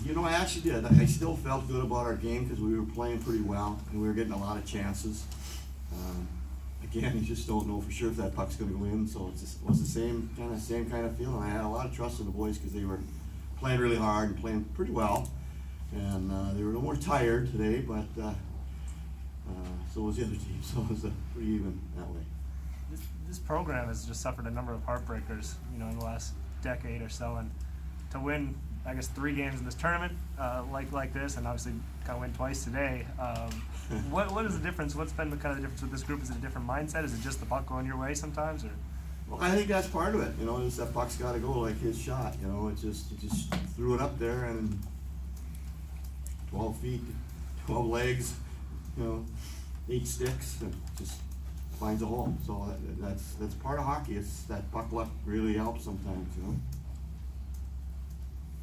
I actually did. I still felt good about our game because we were playing pretty well and we were getting a lot of chances. Again, you just don't know for sure if that puck's going to go in, so it was the same kind of feeling. I had a lot of trust in the boys because they were playing really hard and playing pretty well, and they were a little more tired today, but so was the other team, so it was pretty even that way. This program has just suffered a number of heartbreakers, in the last decade or so, and to win, I guess, 3 games in this tournament, like this, and obviously kind of win twice today. What is the difference? What's been the difference with this group? Is it a different mindset? Is it just the puck going your way sometimes, or? Well, I think that's part of it. Is that puck's got to go like his shot. He just threw it up there and 12 feet, 12 legs, 8 sticks, and just finds a hole. So that's part of hockey. It's that puck luck really helps sometimes.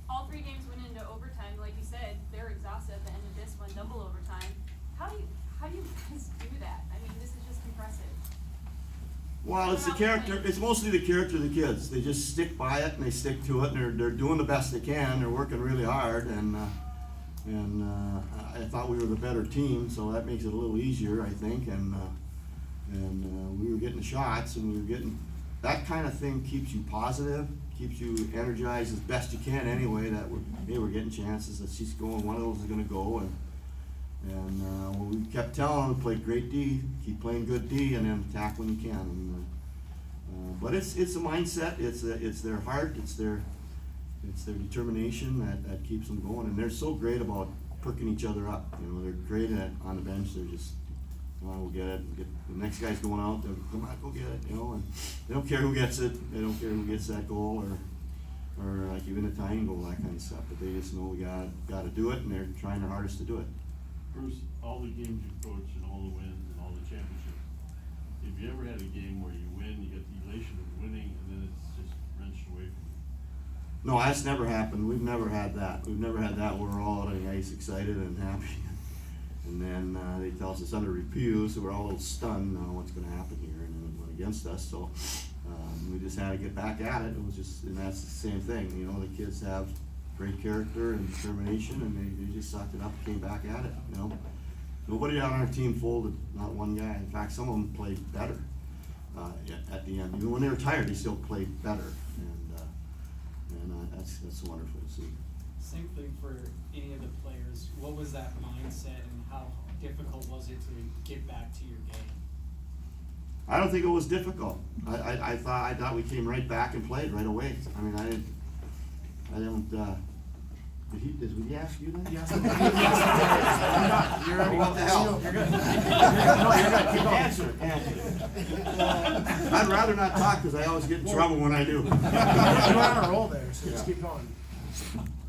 All 3 games went into overtime, like you said. They're exhausted at the end of this one, double overtime. How do you guys do that? I mean, this is just impressive. Well, it's the character. It's mostly the character of the kids. They just stick by it and they stick to it, and they're doing the best they can. They're working really hard, and I thought we were the better team, so that makes it a little easier, I think. And we were getting the shots, and we were getting that kind of thing. Keeps you positive, keeps you energized as best you can. Anyway, we're getting chances. Let's just go, and one of those is going to go, and we kept telling them, play great D, keep playing good D, and then attack when you can. But it's a mindset. It's their heart. It's their determination that keeps them going. And they're so great about perking each other up. They're great on the bench. They're just, come on, we'll get it. The next guy's going out. They'll come on, go get it. And they don't care who gets it. They don't care who gets that goal or like even a tying goal, that kind of stuff. But they just know we got to do it, and they're trying their hardest to do it. Bruce, all the games you coach and all the wins and all the championships, have you ever had a game where you win, you get the elation of winning, and then it's just wrenched away from you? No, that's never happened. We've never had that. We've never had that where we're all out on the ice excited and happy. And then they tell us it's under review, so we're all a little stunned on what's going to happen here, and then it went against us. So we just had to get back at it. It was just, and that's the same thing. The kids have great character and determination, and they just sucked it up and came back at it. Nobody on our team folded, not one guy. In fact, some of them played better at the end. Even when they were tired, they still played better, and that's wonderful to see. Same thing for any of the players. What was that mindset, and how difficult was it to get back to your game? I don't think it was difficult. I thought we came right back and played right away. I mean, I don't. Did he ask you that? Yes. You're already what the hell? You're good. No, you're good. Keep going. Answer. I'd rather not talk because I always get in trouble when I do. You're on a roll there, so just keep going.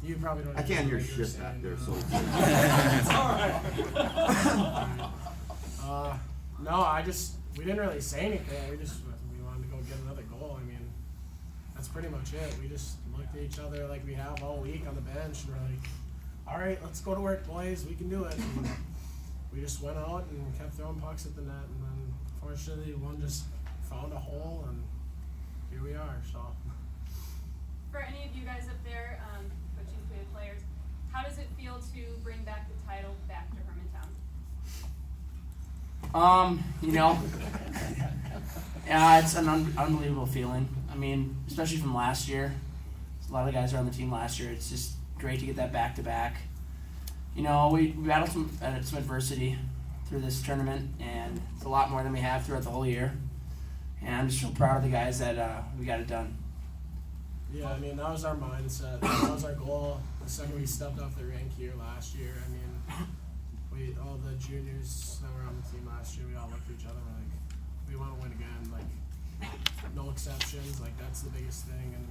You probably don't. I can't hear what you're shit back saying, there, so. It's all right. No, we didn't really say anything. We wanted to go get another goal. I mean, that's pretty much it. We just looked at each other like we have all week on the bench, and we're like, all right, let's go to work, boys. We can do it. And we just went out and kept throwing pucks at the net, and then fortunately one just found a hole, and here we are. So. For any of you guys up there, coaching two players, how does it feel to bring back the title back to Hermantown? Yeah, it's an unbelievable feeling. I mean, especially from last year. A lot of guys are on the team last year. It's just great to get that back-to-back. We battled some adversity through this tournament, and it's a lot more than we have throughout the whole year. And I'm just so proud of the guys that we got it done. Yeah, I mean, that was our mindset. That was our goal. The second we stepped off the rink here last year, I mean, all the juniors that were on the team last year, we all looked at each other and we're like, we want to win again. Like, no exceptions. Like, that's the biggest thing. And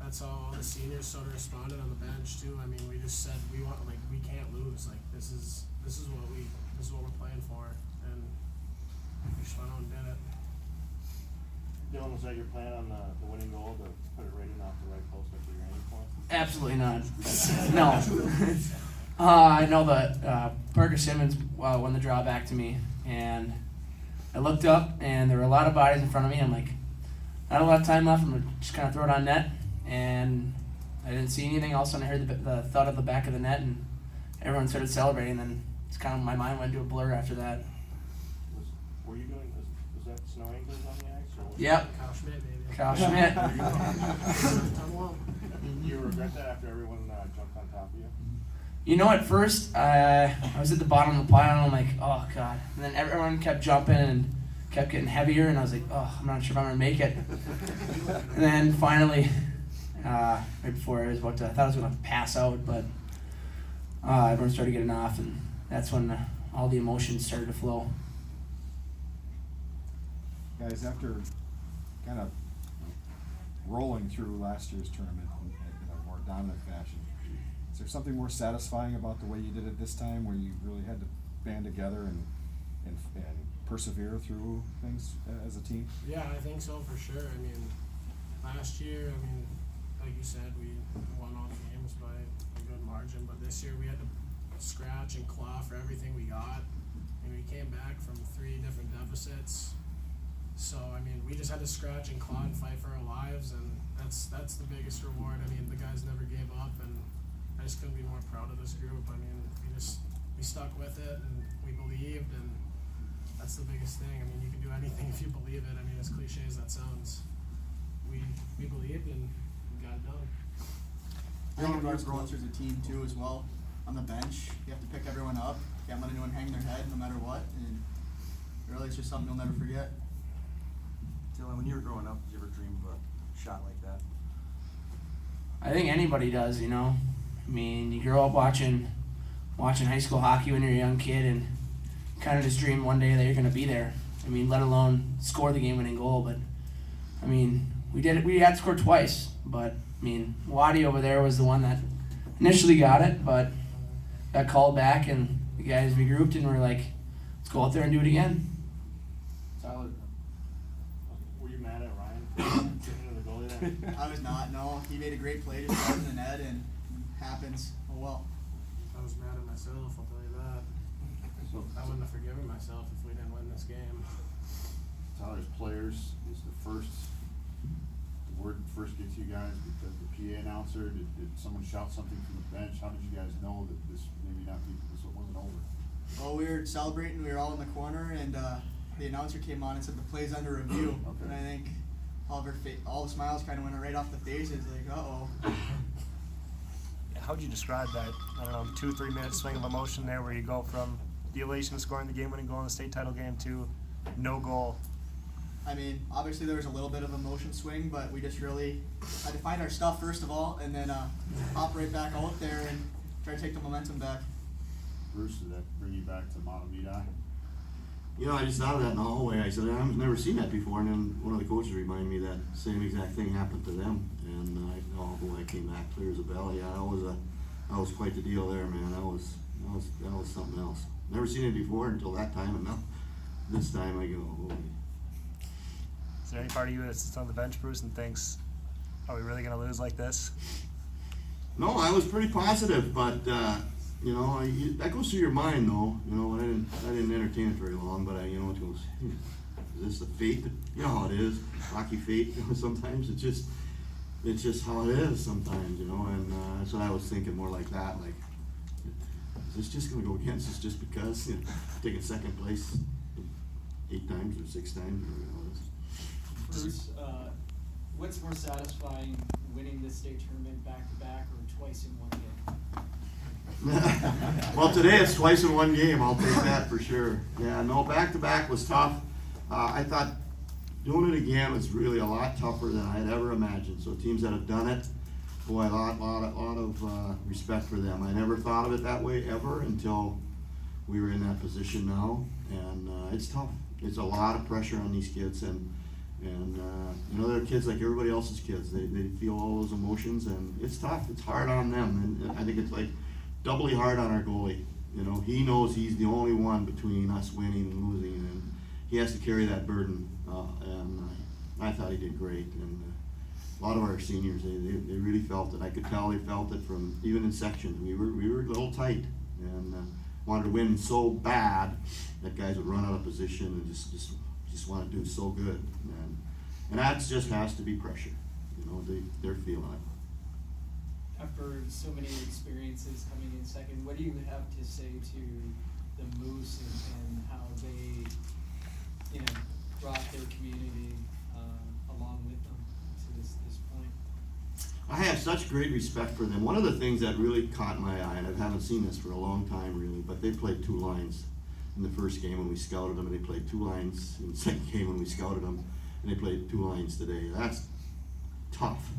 that's how all the seniors sort of responded on the bench too. I mean, we just said we can't lose. Like, this is what we're playing for, and we just went out and did it. Dylan, was that your plan on the winning goal, to put it right in off the right post after your aiming point? Absolutely not. No. I know that Parker Simmons won the draw back to me, and I looked up, and there were a lot of bodies in front of me. I'm like, not a lot of time left. I'm going to just kind of throw it on net, and I didn't see anything. All of a sudden, I heard the thud of the back of the net, and everyone started celebrating. Then it's kind of my mind went to a blur after that. Were you doing? Was that snow angels on the ice? Or was Yep. Kyle Schmidt, maybe. Kyle Schmidt. Come on. You regret that after everyone jumped on top of you? You know, at first, I was at the bottom of the pile, and I'm like, oh, God. And then everyone kept jumping and kept getting heavier, and I was like, oh, I'm not sure if I'm going to make it. And then finally, right before I thought I was going to pass out, but everyone started getting off, and that's when all the emotions started to flow. Guys, after kind of rolling through last year's tournament in a more dominant fashion, is there something more satisfying about the way you did it this time, where you really had to band together and persevere through things as a team? Yeah, I think so for sure. I mean, last year, like you said, we won all the games by a good margin, but this year we had to scratch and claw for everything we got, and we came back from 3 different deficits. So, I mean, we just had to scratch and claw and fight for our lives, and that's the biggest reward. I mean, the guys never gave up, and I just couldn't be more proud of this group. I mean, we stuck with it, and we believed, and that's the biggest thing. I mean, you can do anything if you believe it. I mean, as cliche as that sounds, we believed, and we got it done. I think it regards growing through the team too as well. On the bench, you have to pick everyone up. You can't let anyone hang their head no matter what, and really it's just something you'll never forget. Dylan, when you were growing up, did you ever dream of a shot like that? I think anybody does, you know. I mean, you grow up watching high school hockey when you're a young kid, and kind of just dream one day that you're going to be there. I mean, let alone score the game-winning goal. But I mean, we did it. We had scored twice, but I mean, Waddy over there was the one that initially got it, but got called back, and the guys regrouped, and we're like, let's go out there and do it again. Tyler, were you mad at Ryan for getting into the goalie there? I was not, no. He made a great play just out in the net, and happens. Oh well. I was mad at myself, I'll tell you that. I wouldn't have forgiven myself if we didn't win this game. Tyler's players is the word first gets you guys because the PA announcer, did someone shout something from the bench? How did you guys know that this wasn't over? Well, we were celebrating. We were all in the corner, and the announcer came on and said the play's under review. Okay. And I think all the smiles kind of went right off the faces. Like, uh-oh. How'd you describe that, I don't know, 2-3 minute swing of emotion there where you go from the elation of scoring the game-winning goal in the state title game to no goal? I mean, obviously there was a little bit of emotion swing, but we just really had to find our stuff first of all, and then hop right back out there and try to take the momentum back. Bruce, did that bring you back to Monticello? You know, I just thought of that in the hallway. I said, I've never seen that before. And then one of the coaches reminded me that same exact thing happened to them. And I came back clear as a bell. Yeah, that was quite the deal there, man. That was something else. Never seen it before until that time, and now this time I go, holy. Is there any part of you that sits on the bench, Bruce, and thinks, are we really going to lose like this? No, I was pretty positive, but you know, that goes through your mind, though. You know, I didn't entertain it very long, but it goes. Is this the fate? You know how it is, hockey fate. You know, sometimes it's just how it is. Sometimes, you know, and that's what I was thinking, more like that. Like, is this just going to go against us just because taking second place 8 times or 6 times or whatever it is? Bruce, what's more satisfying, winning this state tournament back-to-back or twice in one game? Well, today it's twice in one game. I'll take that for sure. Yeah, no, back-to-back was tough. I thought doing it again was really a lot tougher than I had ever imagined. So teams that have done it, boy, a lot of respect for them. I never thought of it that way ever until we were in that position now, and it's tough. It's a lot of pressure on these kids, and you know, they're kids like everybody else's kids. They feel all those emotions, and it's tough. It's hard on them, and I think it's like doubly hard on our goalie. You know, he knows he's the only one between us winning and losing, and he has to carry that burden. And I thought he did great, and a lot of our seniors, they really felt it. I could tell they felt it from even in sections. We were a little tight, and wanted to win so bad that guys would run out of position and just want to do so good, and that just has to be pressure. You know, they're feeling it. for so many experiences coming in second, what do you have to say to the Moose and how they, you know, brought their community along with them to this point? I have such great respect for them. One of the things that really caught my eye, and I haven't seen this for a long time really, but they played 2 lines in the first game when we scouted them, and they played 2 lines in the second game when we scouted them, and they played 2 lines today. That's tough.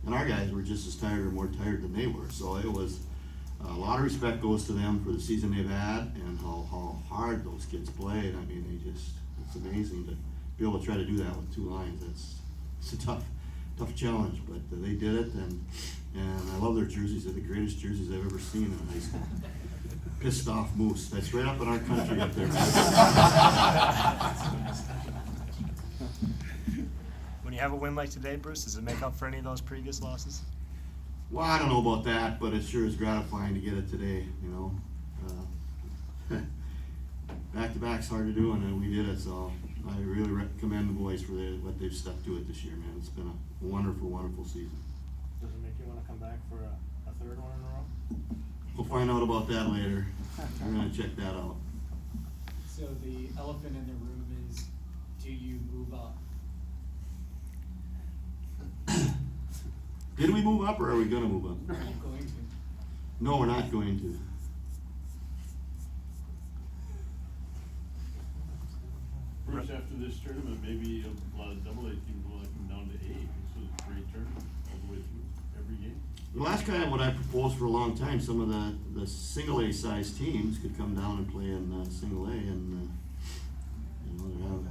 And our guys were just as tired or more tired than they were. So it was, a lot of respect goes to them for the season they've had and how hard those kids played. I mean, it's amazing to be able to try to do that with 2 lines. It's a tough challenge, but they did it, and I love their jerseys. They're the greatest jerseys I've ever seen in high school. Pissed off Moose. That's right up in our country up there. When you have a win like today, Bruce, does it make up for any of those previous losses? Well, I don't know about that, but it sure is gratifying to get it today, you know. Back-to-back's hard to do, and we did it, so I really commend the boys for what they've stuck to it this year, man. It's been a wonderful, wonderful season. Does it make you wanna come back for a third one in a row? We'll find out about that later. We're gonna check that out. So the elephant in the room is, do you move up? Did we move up, or are we gonna move up? Are you going to? No, we're not going to. Bruce, after this tournament, maybe a lot of double A teams will let them down to A. This was a great tournament all the way through every game. Well, that's kind of what I proposed for a long time. Some of the single A size teams could come down and play in single A, and you know,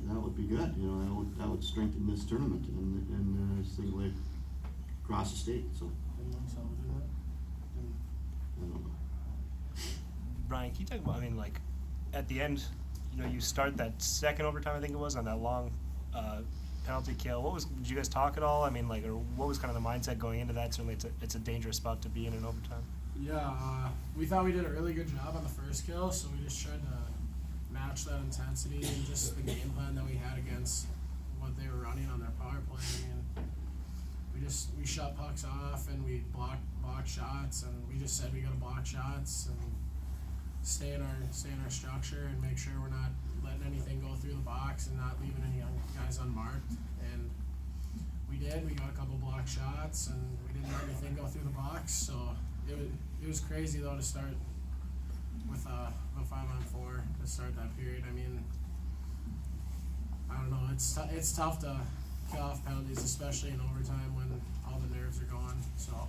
that would be good. You know, that would strengthen this tournament in single A across the state. So Didn't Monticello do that? I don't know. Brian, can you talk about, I mean, like, at the end, you know, you start that second overtime, I think it was, on that long penalty kill. Did you guys talk at all? I mean, like, or what was kind of the mindset going into that? Certainly it's a dangerous spot to be in overtime. Yeah, we thought we did a really good job on the first kill, so we just tried to match that intensity and just the game plan that we had against what they were running on their power play. I mean, we shut pucks off and we blocked shots, and we just said we gotta block shots and stay in our structure and make sure we're not letting anything go through the box and not leaving any young guys unmarked. And we did. We got a couple block shots, and we didn't let anything go through the box. So it was crazy though to start with a 5-on-4 to start that period. I mean, I don't know. It's tough to kill off penalties, especially in overtime when all the nerves are gone. So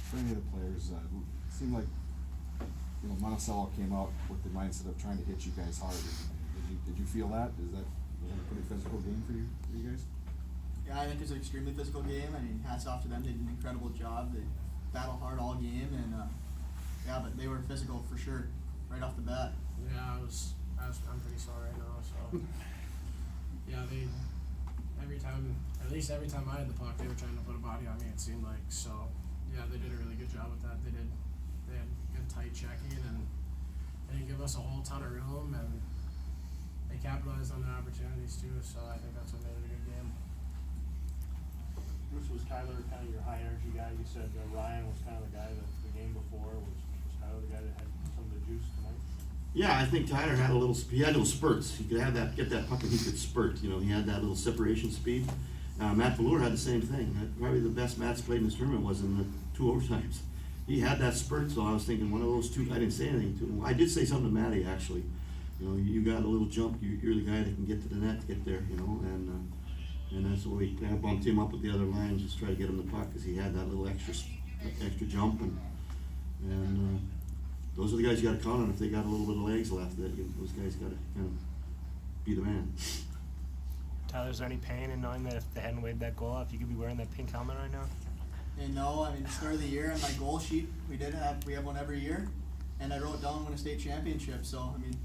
For any of the players, it seemed like, you know, Monticello came out with the mindset of trying to hit you guys hard. Did you feel that? Was that a pretty physical game for you guys? Yeah, I think it was an extremely physical game. I mean, hats off to them. They did an incredible job. They battled hard all game, and yeah, but they were physical for sure, right off the bat. yeah, I'm pretty sore right now. So yeah, at least every time I had the puck, they were trying to put a body on me, it seemed like. So yeah, they did a really good job with that. They had good tight checking, and they didn't give us a whole ton of room, and they capitalized on their opportunities too. So I think that's what made it a good game. Bruce, was Tyler kind of your high energy guy? You said Ryan was kind of the guy that the game before. Was Tyler the guy that had some of the juice tonight? Yeah, I think Tyler had he had little spurts. He could get that puck and he could spurt. You know, he had that little separation speed. Matt Velour had the same thing. Probably the best Matt's played in this tournament was in the 2 overtimes. He had that spurt, so I was thinking one of those two. I didn't say anything to him. I did say something to Matty actually. You know, you got a little jump. You're the guy that can get to the net to get there. You know, and that's what we kind of bumped him up with the other line, just try to get him the puck because he had that little extra jump, and those are the guys you got to count on if they got a little bit of legs left. Those guys got to kind of be the man. Tyler, is there any pain in knowing that if they hadn't waved that goal off, you could be wearing that pink helmet right now? And no, I mean, the start of the year on my goal sheet, we have one every year, and I wrote down win a state championship. So I mean,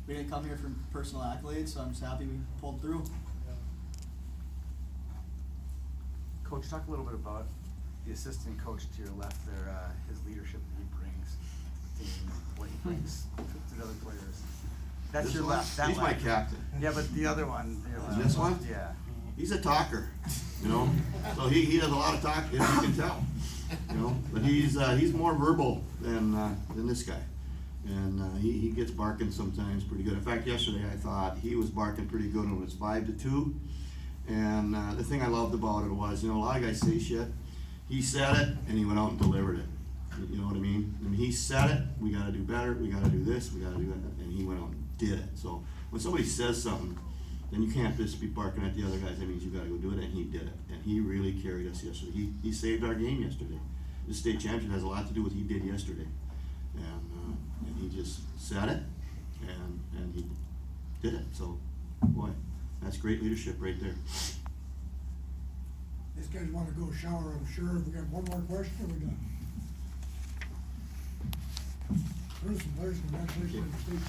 we didn't come here for personal accolades, so I'm just happy we pulled through. Coach, talk a little bit about the assistant coach to your left there, his leadership that he brings to the team, what he brings to the other players. That's This your one? left. That He's left. my captain. Yeah, but the other one. This one? Yeah. he's a talker, you know, so he does a lot of talking, as you can tell, you know, but he's more verbal than this guy. And he gets barking sometimes pretty good. In fact, yesterday I thought he was barking pretty good when it was 5-2. And the thing I loved about it was, you know, a lot of guys say shit. He said it and he went out and delivered it. You know what I mean? I mean, he said it, we gotta do better, we gotta do this, we gotta do that, and he went out and did it. So when somebody says something, then you can't just be barking at the other guys. That means you gotta go do it, and he did it. And he really carried us yesterday. He saved our game yesterday. The state championship has a lot to do with what he did yesterday. And he just said it, and he did it. So, boy, that's great leadership right there. These guys wanna go shower, I'm sure. We got one more question, or we done? Bruce and Blair's congratulations on the state